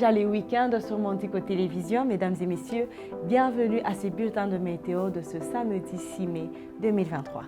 déjà les week-ends sur Montego Télévision. Mesdames et messieurs, bienvenue à ce bulletin de météo de ce samedi 6 mai 2023.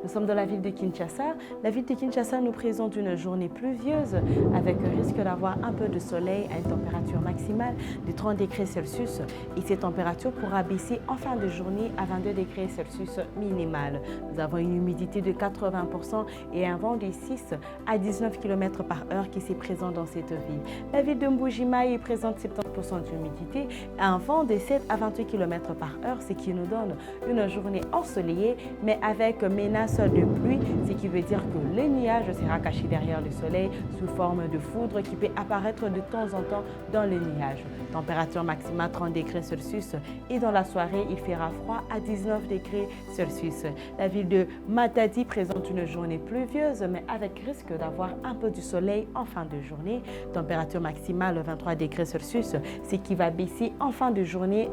Nous sommes dans la ville de Kinshasa. La ville de Kinshasa nous présente une journée pluvieuse avec un risque d'avoir un peu de soleil à une température maximale de 30 degrés Celsius. Et cette température pourra baisser en fin de journée à 22 degrés Celsius minimal. Nous avons une humidité de 80% et un vent de 6 à 19 km par heure qui s'est présent dans cette ville. La ville de Mbuji-Mayi présente 70% d'humidité et un vent de 7 à 28 km par heure, ce qui nous donne une journée ensoleillée mais avec menace de pluie, ce qui veut dire que le nuage sera caché derrière le soleil sous forme de foudre qui peut apparaître de temps en temps dans le nuage. Température maximale 30 degrés Celsius et dans la soirée, il fera froid à 19 degrés Celsius. La ville de Matadi présente une journée pluvieuse mais avec risque d'avoir un peu du soleil en fin de journée. Température maximale 23 degrés Celsius, ce qui va baisser en fin de journée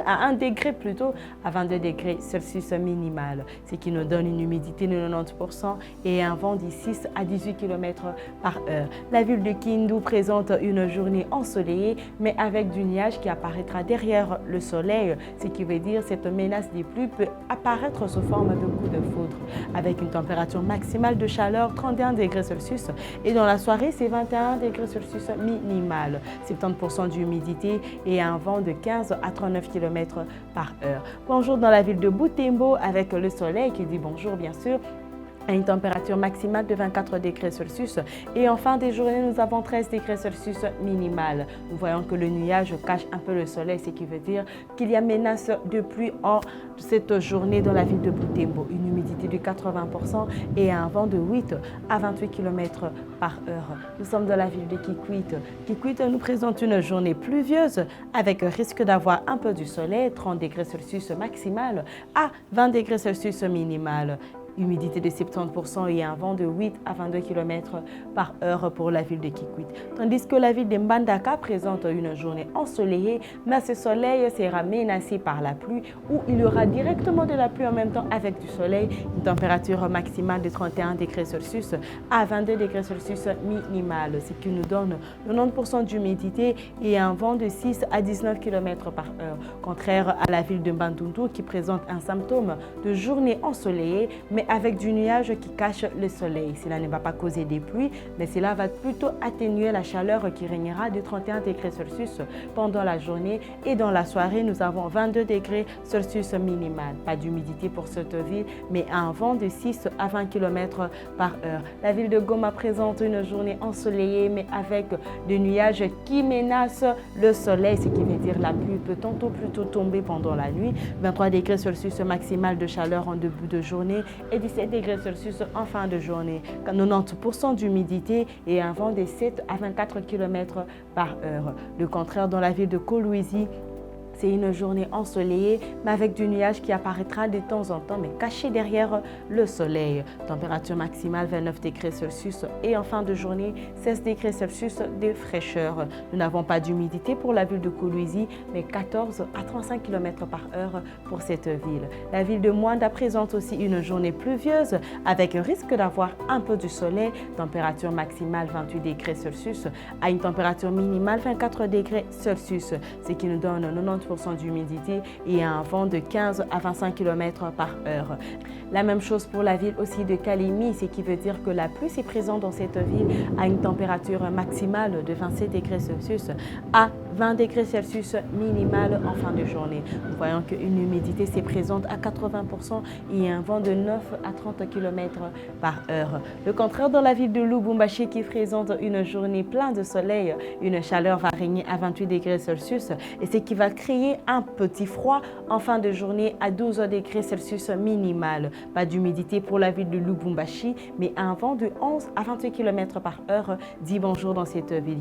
à 1 degré plutôt à 22 degrés Celsius minimal, ce qui nous donne une humidité de 90% et un vent de 6 à 18 km par heure. La ville de Kindu présente une journée ensoleillée mais avec du nuage qui apparaîtra derrière le soleil, ce qui veut dire que cette menace des pluies peut apparaître sous forme de coups de foudre avec une température maximale de chaleur 31 degrés Celsius et dans la soirée c'est 21 degrés Celsius minimal, 70% d'humidité et un vent de 15 à 39 km par heure. Bonjour dans la ville de Butembo avec le soleil qui dit bonjour bien sûr, à une température maximale de 24 degrés Celsius et en fin de journée nous avons 13 degrés Celsius minimal. Nous voyons que le nuage cache un peu le soleil, ce qui veut dire qu'il y a menace de pluie en cette journée dans la ville de Butembo. Une humidité de 80% et un vent de 8 à 28 km par heure. Nous sommes dans la ville de Kikwit. Kikwit nous présente une journée pluvieuse avec un risque d'avoir un peu du soleil, 30 degrés Celsius maximal à 20 degrés Celsius minimal. Humidité de 70% et un vent de 8 à 22 km par heure pour la ville de Kikwit. Tandis que la ville de Mbandaka présente une journée ensoleillée, mais ce soleil sera menacé par la pluie où il y aura directement de la pluie en même temps avec du soleil. Une température maximale de 31 degrés Celsius à 22 degrés Celsius minimal, ce qui nous donne 90% d'humidité et un vent de 6 à 19 km par heure. Contraire à la ville de Bandundu qui présente un symptôme de journée ensoleillée, mais avec du nuage qui cache le soleil. Cela ne va pas causer des pluies, mais cela va plutôt atténuer la chaleur qui régnera de 31 degrés Celsius pendant la journée et dans la soirée, nous avons 22 degrés Celsius minimal. Pas d'humidité pour cette ville, mais un vent de 6 à 20 km par heure. La ville de Goma présente une journée ensoleillée, mais avec des nuages qui menacent le soleil, ce qui veut dire la pluie peut tantôt plutôt tomber pendant la nuit. 23 degrés Celsius maximal de chaleur en début de journée et 17 degrés Celsius en fin de journée. 90% d'humidité et un vent de 7 à 24 km par heure. Le contraire dans la ville de Kolwezi. C'est une journée ensoleillée, mais avec du nuage qui apparaîtra de temps en temps, mais caché derrière le soleil. Température maximale 29 degrés Celsius et en fin de journée 16 degrés Celsius de fraîcheur. Nous n'avons pas d'humidité pour la ville de Kolwezi, mais 14 à 35 km par heure pour cette ville. La ville de Mwanda présente aussi une journée pluvieuse avec un risque d'avoir un peu du soleil. Température maximale 28 degrés Celsius à une température minimale 24 degrés Celsius, ce qui nous donne 90% d'humidité et un vent de 15 à 25 km par heure. La même chose pour la ville aussi de Kalemi, ce qui veut dire que la pluie est présente dans cette ville à une température maximale de 27 degrés Celsius à 20 degrés Celsius minimal en fin de journée. Nous voyons qu'une humidité s'est présente à 80% et un vent de 9 à 30 km par heure. Le contraire dans la ville de Lubumbashi qui présente une journée pleine de soleil, une chaleur va régner à 28 degrés Celsius et ce qui va créer un petit froid en fin de journée à 12 degrés Celsius minimal. Pas d'humidité pour la ville de Lubumbashi, mais un vent de 11 à 28 km par heure dit bonjour dans cette ville.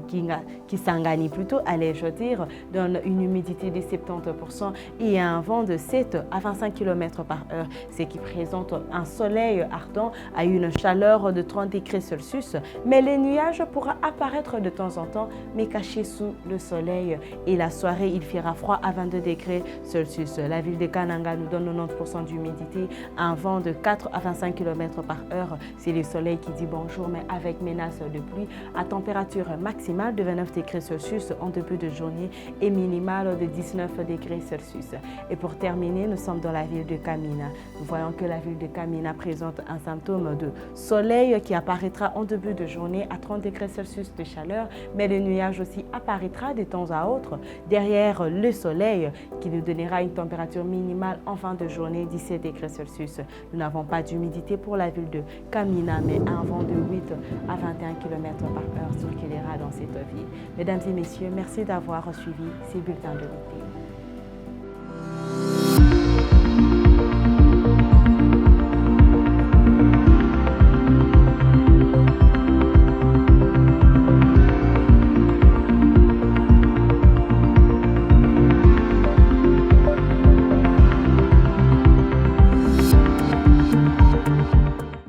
Kisangani plutôt, allez, dire donne une humidité de 70% et un vent de 7 à 25 km par heure, ce qui présente un soleil ardent à une chaleur de 30 degrés Celsius. Mais les nuages pourront apparaître de temps en temps, mais cachés sous le soleil. Et la soirée, il fera froid à 22 degrés Celsius. La ville de Kananga nous donne 90% d'humidité, un vent de 4 à 25 km par heure. C'est le soleil qui dit bonjour, mais avec menace de pluie, à température maximale de 29 degrés Celsius en début de journée et minimale de 19 degrés Celsius. Et pour terminer, nous sommes dans la ville de Kamina. Nous voyons que la ville de Kamina présente un symptôme de soleil qui apparaîtra en début de journée à 30 degrés Celsius de chaleur, mais le nuage aussi apparaîtra de temps à autre derrière le soleil qui nous donnera une température minimale en fin de journée 17 degrés Celsius. Nous n'avons pas d'humidité pour la ville de Kamina, mais un vent de 8 à 21 km par heure circulera dans cette ville. Mesdames et messieurs, merci d'avoir suivi ces bulletins de météo.